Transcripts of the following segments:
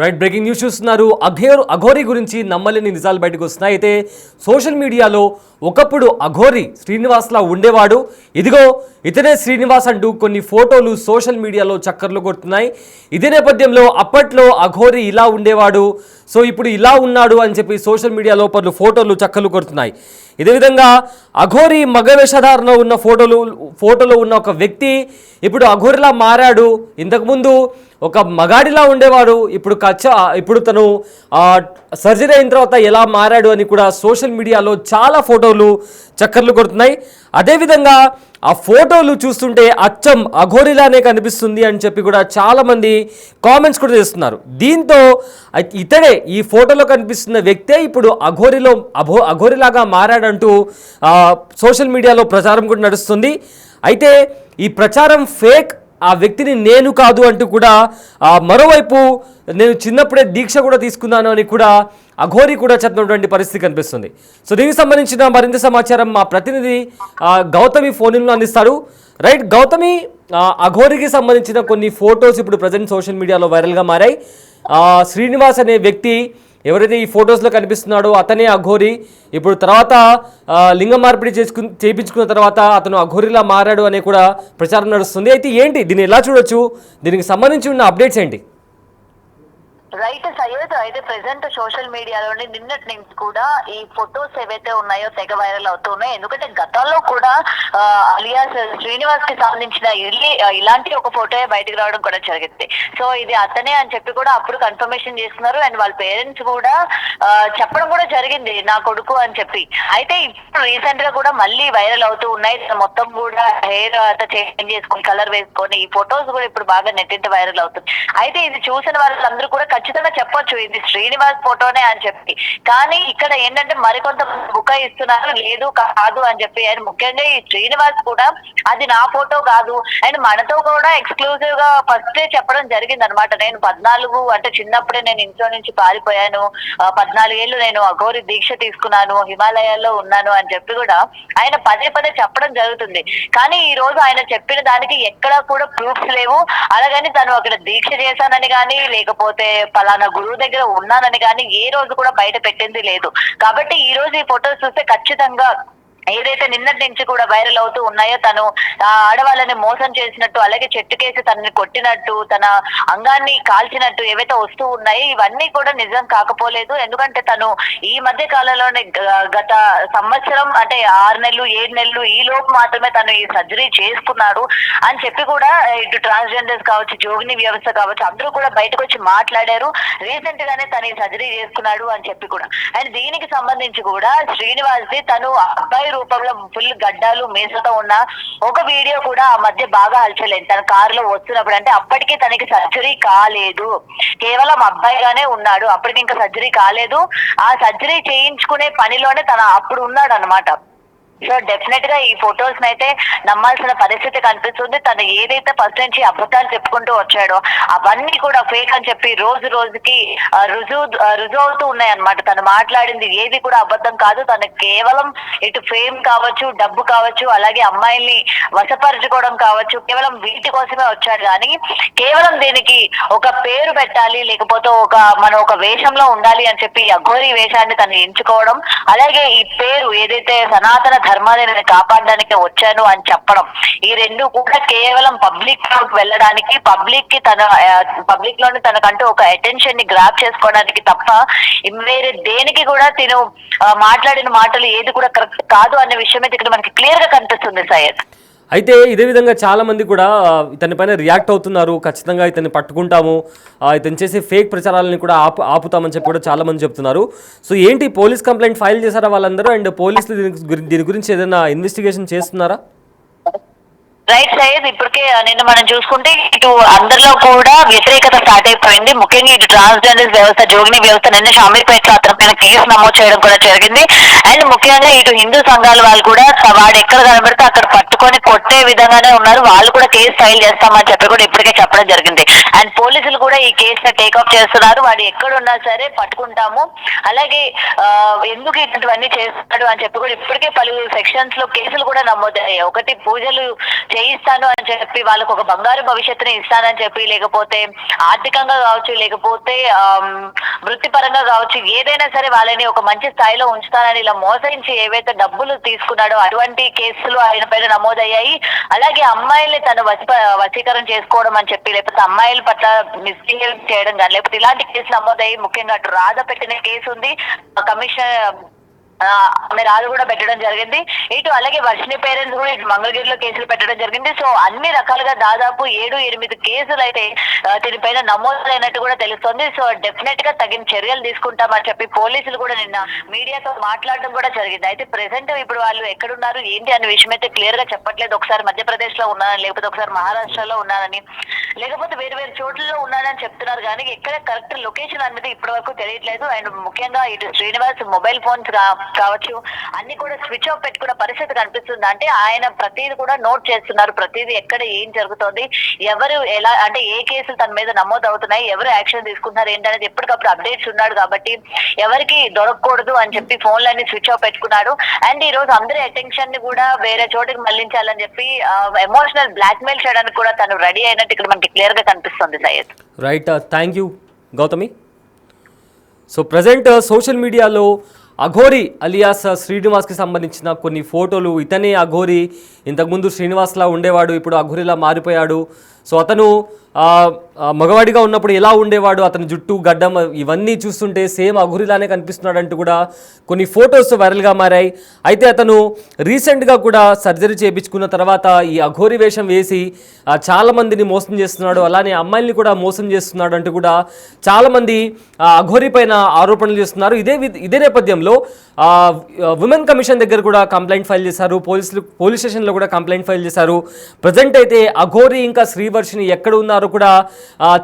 Right, breaking news చూస్తున్నారు. అఘోరి గురించి నమ్మలేని నిజాలు బయటకు వస్తున్నాయి. అయితే సోషల్ మీడియాలో ఒకప్పుడు అఘోరి శ్రీనివాస్లా ఉండేవాడు, ఇదిగో ఇతనే శ్రీనివాస్ అంటూ కొన్ని ఫోటోలు సోషల్ మీడియాలో చక్కర్లు కొడుతున్నాయి. ఇదే నేపథ్యంలో అప్పట్లో అఘోరి ఇలా ఉండేవాడు, సో ఇప్పుడు ఇలా ఉన్నాడు అని చెప్పి సోషల్ మీడియాలో పలు ఫోటోలు చక్కర్లు కొడుతున్నాయి. ఇదే విధంగా అఘోరి మగ వేషధారణ ఉన్న ఫోటోలో ఉన్న ఒక వ్యక్తి ఇప్పుడు అఘోరిలా మారాడు. ఇంతకుముందు ఒక మగాడిలా ఉండేవాడు, ఇప్పుడు తను సర్జరీ అయిన తర్వాత ఎలా మారాడు అని కూడా సోషల్ మీడియాలో చాలా ఫోటోలు చక్కర్లు కొడుతున్నాయి. అదేవిధంగా ఆ ఫోటోలు చూస్తుంటే అచ్చం అఘోరిలానే కనిపిస్తుంది అని చెప్పి కూడా చాలామంది కామెంట్స్ కూడా చేస్తున్నారు. దీంతో ఇతడే, ఈ ఫోటోలో కనిపిస్తున్న వ్యక్తే ఇప్పుడు అఘోరిలాగా మారాడంటూ సోషల్ మీడియాలో ప్రచారం కూడా నడుస్తుంది. అయితే ఈ ప్రచారం ఫేక్, ఆ వ్యక్తిని నేను కాదు అంటూ కూడా మరోవైపు నేను చిన్నప్పుడే దీక్ష కూడా తీసుకున్నాను అని కూడా అఘోరి కూడా చెప్పినటువంటి పరిస్థితి కనిపిస్తుంది. సో దీనికి సంబంధించిన మరింత సమాచారం మా ప్రతినిధి గౌతమి ఫోన్లో అందిస్తారు. రైట్ గౌతమి, అఘోరికి సంబంధించిన కొన్ని ఫొటోస్ ఇప్పుడు ప్రజెంట్ సోషల్ మీడియాలో వైరల్గా మారాయి. శ్రీనివాస్ అనే వ్యక్తి ఎవరైతే ఈ ఫొటోస్లో కనిపిస్తున్నాడో అతనే అఘోరి. ఇప్పుడు తర్వాత లింగ మార్పిడి చేయించుకున్న తర్వాత అతను అఘోరిలా మారాడు అనే కూడా ప్రచారం నడుస్తుంది. అయితే ఏంటి, దీన్ని ఎలా చూడొచ్చు, దీనికి సంబంధించి ఉన్న అప్డేట్స్ ఏంటి? రైట్ సయ్యద్, అయితే ప్రెసెంట్ సోషల్ మీడియాలోని నిన్నటి నుంచి కూడా ఈ ఫొటోస్ ఏవైతే ఉన్నాయో తెగ వైరల్ అవుతున్నాయి. ఎందుకంటే గతంలో కూడా అలియాస్ శ్రీనివాస్ కి సంబంధించిన ఇలాంటి ఒక ఫోటో బయటకు రావడం కూడా జరిగింది. సో ఇది అతనే అని చెప్పి కూడా అప్పుడు కన్ఫర్మేషన్ చేస్తున్నారు. అండ్ వాళ్ళ పేరెంట్స్ కూడా చెప్పడం కూడా జరిగింది, నా కొడుకు అని చెప్పి. అయితే ఇప్పుడు రీసెంట్ గా కూడా మళ్ళీ వైరల్ అవుతూ ఉన్నాయి. మొత్తం కూడా హెయిర్ అంతా చేంజ్ చేసుకొని కలర్ వేసుకొని ఈ ఫొటోస్ కూడా ఇప్పుడు బాగా నెట్టింటి వైరల్ అవుతుంది. అయితే ఇది చూసిన వాళ్ళందరూ కూడా ఖచ్చితంగా చెప్పొచ్చు ఇది శ్రీనివాస్ ఫోటోనే అని చెప్పి. కానీ ఇక్కడ ఏంటంటే మరికొంత బుకాయిస్తున్నారు, లేదు కాదు అని చెప్పి. అండ్ ముఖ్యంగా ఈ శ్రీనివాస్ కూడా అది నా ఫోటో కాదు, అండ్ మనతో కూడా ఎక్స్క్లూజివ్ గా ఫస్ట్ చెప్పడం జరిగింది అనమాట. నేను 14 అంటే చిన్నప్పుడే నేను ఇంట్లో నుంచి పారిపోయాను, 14 ఏళ్ళు నేను అఘోరి దీక్ష తీసుకున్నాను, హిమాలయాల్లో ఉన్నాను అని చెప్పి కూడా ఆయన పదే చెప్పడం జరుగుతుంది. కానీ ఈ రోజు ఆయన చెప్పిన దానికి ఎక్కడా కూడా ప్రూఫ్స్ లేవు. అలాగని తను అక్కడ దీక్ష చేశానని కానీ లేకపోతే పలానా గురువు దగ్గర ఉన్నానని కానీ ఏ రోజు కూడా బయట పెట్టింది లేదు. కాబట్టి ఈ రోజు ఈ ఫొటోస్ చూస్తే ఖచ్చితంగా ఏదైతే నిన్నటి నుంచి కూడా వైరల్ అవుతూ ఉన్నాయో తను ఆడవాళ్ళని మోసం చేసినట్టు, అలాగే చెట్టుకేసి తనని కొట్టినట్టు, తన అంగాన్ని కాల్చినట్టు ఏవైతే వస్తూ ఉన్నాయో ఇవన్నీ కూడా నిజం కాకపోలేదు. ఎందుకంటే తను ఈ మధ్య కాలంలోనే గత సంవత్సరం అంటే 6 నెలలు 7 నెలలు ఈ లోపు మాత్రమే తను ఈ సర్జరీ చేసుకున్నాడు అని చెప్పి కూడా ఇటు ట్రాన్స్జెండర్స్ కావచ్చు, జోగిని వ్యవస్థ కావచ్చు, అందరూ కూడా బయటకు వచ్చి మాట్లాడారు. రీసెంట్ గానే తను ఈ సర్జరీ చేసుకున్నాడు అని చెప్పి కూడా. అండ్ దీనికి సంబంధించి కూడా శ్రీనివాస్ ది తను అబ్బాయి రూపంలో ఫుల్ గడ్డాలు మీసతో ఉన్న ఒక వీడియో కూడా ఆ మధ్య బాగా హల్చలేదు. తన కారులో వస్తున్నప్పుడు, అంటే అప్పటికి తనకి సర్జరీ కాలేదు, కేవలం అబ్బాయిగానే ఉన్నాడు, అప్పటికి ఇంకా సర్జరీ కాలేదు. ఆ సర్జరీ చేయించుకునే పనిలోనే తన అప్పుడు ఉన్నాడు అనమాట. సో డెఫినెట్ గా ఈ ఫొటోస్ అయితే నమ్మాల్సిన పరిస్థితి కనిపిస్తుంది. తను ఏదైతే ఫస్ట్ నుంచి అబద్ధాలు చెప్పుకుంటూ వచ్చాడో అవన్నీ కూడా ఫేక్ అని చెప్పి రోజు రోజుకి రుజువు అవుతూ ఉన్నాయి అనమాట. తను మాట్లాడింది ఏది కూడా అబద్ధం కాదు. తను కేవలం ఇటు ఫేమ్ కావచ్చు, డబ్బు కావచ్చు, అలాగే అమ్మాయిల్ని వశపరచుకోవడం కావచ్చు, కేవలం వీటి కోసమే వచ్చాడు. కానీ కేవలం దీనికి ఒక పేరు పెట్టాలి, లేకపోతే మనం ఒక వేషంలో ఉండాలి అని చెప్పి అఘోరి వేషాన్ని తను ఎంచుకోవడం, అలాగే ఈ పేరు ఏదైతే సనాతన ధర్మాన్ని నేను కాపాడడానికి వచ్చాను అని చెప్పడం, ఈ రెండు కూడా కేవలం పబ్లిక్ లోకి వెళ్ళడానికి, పబ్లిక్ లోని తనకంటూ ఒక అటెన్షన్ ని గ్రాప్ చేసుకోవడానికి తప్ప వేరే దేనికి కూడా తిను మాట్లాడిన మాటలు ఏది కూడా కరెక్ట్ కాదు అనే విషయం అయితే ఇక్కడ మనకి క్లియర్ గా కనిపిస్తుంది సయ్యద్. అయితే ఇదే విధంగా చాలామంది కూడా ఇతని పైన రియాక్ట్ అవుతున్నారు. ఖచ్చితంగా ఇతన్ని పట్టుకుంటాము, ఇతను చేసే ఫేక్ ప్రచారాలని కూడా ఆపుతామని చెప్పి కూడా చాలామంది చెప్తున్నారు. సో ఏంటి, పోలీస్ కంప్లైంట్ ఫైల్ చేశారా వాళ్ళందరూ? అండ్ పోలీసులు దీని గురించి ఏదైనా ఇన్వెస్టిగేషన్ చేస్తున్నారా? రైట్ సయ్యద్, ఇప్పటికే నిన్న మనం చూసుకుంటే ఇటు అందరిలో కూడా వ్యతిరేకత స్టార్ట్ అయిపోయింది. ముఖ్యంగా ఇటు ట్రాన్స్జెండర్స్ వ్యవస్థ, జోగిని వ్యవస్థ నిన్న షామీర్పేటలో అతని పైన కేసు నమోదు చేయడం కూడా జరిగింది. అండ్ ముఖ్యంగా ఇటు హిందూ సంఘాల వాళ్ళు కూడా వాడు ఎక్కడ కనబడితే అక్కడ పట్టుకొని కొట్టే విధంగానే ఉన్నారు. వాళ్ళు కూడా కేసు ఫైల్ చేస్తామని చెప్పి కూడా ఇప్పటికే చెప్పడం జరిగింది. అండ్ పోలీసులు కూడా ఈ కేసుని టేకప్ చేస్తున్నారు. వాడు ఎక్కడున్నా సరే పట్టుకుంటాము, అలాగే ఎందుకు ఇటువంటివన్నీ చేస్తున్నాడు అని చెప్పి కూడా ఇప్పటికే పలు సెక్షన్స్ లో కేసులు కూడా నమోదయ్యాయి. ఒకటి పూజలు చేయిస్తాను అని చెప్పి వాళ్ళకు ఒక బంగారు భవిష్యత్తుని ఇస్తానని చెప్పి, లేకపోతే ఆర్థికంగా కావచ్చు, లేకపోతే వృత్తిపరంగా కావచ్చు, ఏదైనా సరే వాళ్ళని ఒక మంచి స్థాయిలో ఉంచుతానని ఇలా మోసరించి ఏవైతే డబ్బులు తీసుకున్నాడో అటువంటి కేసులు ఆయన పైన నమోదయ్యాయి. అలాగే అమ్మాయిల్ని తను వశీకరణ చేసుకోవడం అని చెప్పి, లేకపోతే అమ్మాయిల పట్ల మిస్బిహేవ్ చేయడం కానీ, లేకపోతే ఇలాంటి కేసులు నమోదయ్యి. ముఖ్యంగా అటు రాధ పెట్టిన కేసు ఉంది, కమిషన్ ఆమె రాజు కూడా పెట్టడం జరిగింది. ఇటు అలాగే వర్షిని పేరెంట్స్ కూడా ఇటు మంగళగిరిలో కేసులు పెట్టడం జరిగింది. సో అన్ని రకాలుగా దాదాపు 7-8 కేసులు అయితే దీనిపైన నమోదైనట్టు కూడా తెలుస్తోంది. సో డెఫినెట్ గా తగిన చర్యలు తీసుకుంటామని చెప్పి పోలీసులు కూడా నిన్న మీడియాతో మాట్లాడడం కూడా జరిగింది. అయితే ప్రెసెంట్ ఇప్పుడు వాళ్ళు ఎక్కడున్నారు ఏంటి అనే విషయం అయితే క్లియర్ గా చెప్పట్లేదు. ఒకసారి మధ్యప్రదేశ్ లో ఉన్నానని, లేకపోతే ఒకసారి మహారాష్ట్రలో ఉన్నానని, లేకపోతే వేరు వేరు చోట్లలో ఉన్నానని చెప్తున్నారు. కానీ ఎక్కడ కరెక్ట్ లొకేషన్ అనేది ఇప్పటి వరకు తెలియట్లేదు. అండ్ ముఖ్యంగా ఇటు శ్రీనివాస్ మొబైల్ ఫోన్స్ కావచ్చు అన్ని కూడా స్విచ్ ఆఫ్ పెట్టుకున్న పరిస్థితి కనిపిస్తుంది. అంటే ఆయన ప్రతిదీ కూడా నోట్ చేస్తున్నారు, ప్రతిదీ ఎక్కడ ఏం జరుగుతోంది, ఎవరు ఎలా, అంటే ఏ కేసులు తన మీద నమోదు అవుతున్నాయి, ఎవరు యాక్షన్ తీసుకుంటున్నారు ఏంటనేది ఎప్పటికప్పుడు అప్డేట్స్ ఉన్నాడు. కాబట్టి ఎవరికి దొరకకూడదు అని చెప్పి ఫోన్లన్నీ స్విచ్ ఆఫ్ పెట్టుకున్నాడు. అండ్ ఈ రోజు అందరి అటెన్షన్ ని కూడా వేరే చోటికి మళ్లించాలని చెప్పి ఎమోషనల్ బ్లాక్ మెయిల్ చేయడానికి కూడా తను రెడీ అయినట్టు ఇక్కడ మనకి క్లియర్ గా కనిపిస్తుంది. Syed, right, thank you Gautami. So present social మీడియాలో అఘోరి అలియాస్ శ్రీనివాస్కి సంబంధించిన కొన్ని ఫోటోలు, ఇతనే అఘోరి, ఇంతకుముందు శ్రీనివాస్లా ఉండేవాడు, ఇప్పుడు అఘోరిలా మారిపోయాడు. సో అతను మగవాడిగా ఉన్నప్పుడు ఎలా ఉండేవాడు, అతని జుట్టు గడ్డం ఇవన్నీ చూస్తుంటే సేమ్ అఘోరిలానే కనిపిస్తున్నాడు అంటూ కూడా కొన్ని ఫొటోస్ వైరల్గా మారాయి. అయితే అతను రీసెంట్గా కూడా సర్జరీ చేయించుకున్న తర్వాత ఈ అఘోరి వేషం వేసి చాలామందిని మోసం చేస్తున్నాడు, అలానే అమ్మాయిల్ని కూడా మోసం చేస్తున్నాడు అంటూ కూడా చాలామంది అఘోరి పైన ఆరోపణలు చేస్తున్నారు. ఇదే నేపథ్యంలో ఉమెన్ కమిషన్ దగ్గర కూడా కంప్లైంట్ ఫైల్ చేశారు, పోలీస్ స్టేషన్లో కూడా కంప్లైంట్ ఫైల్ చేశారు. ప్రజెంట్ అయితే అఘోరి ఇంకా శ్రీవర్షిని ఎక్కడ ఉన్నారో కూడా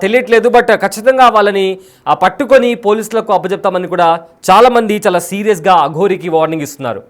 తెలియట్లేదు. బట్ ఖచ్చితంగా వాళ్ళని పట్టుకొని పోలీసులకు అప్పచెప్తామని కూడా చాలామంది చాలా సీరియస్గా అఘోరికి వార్నింగ్ ఇస్తున్నారు.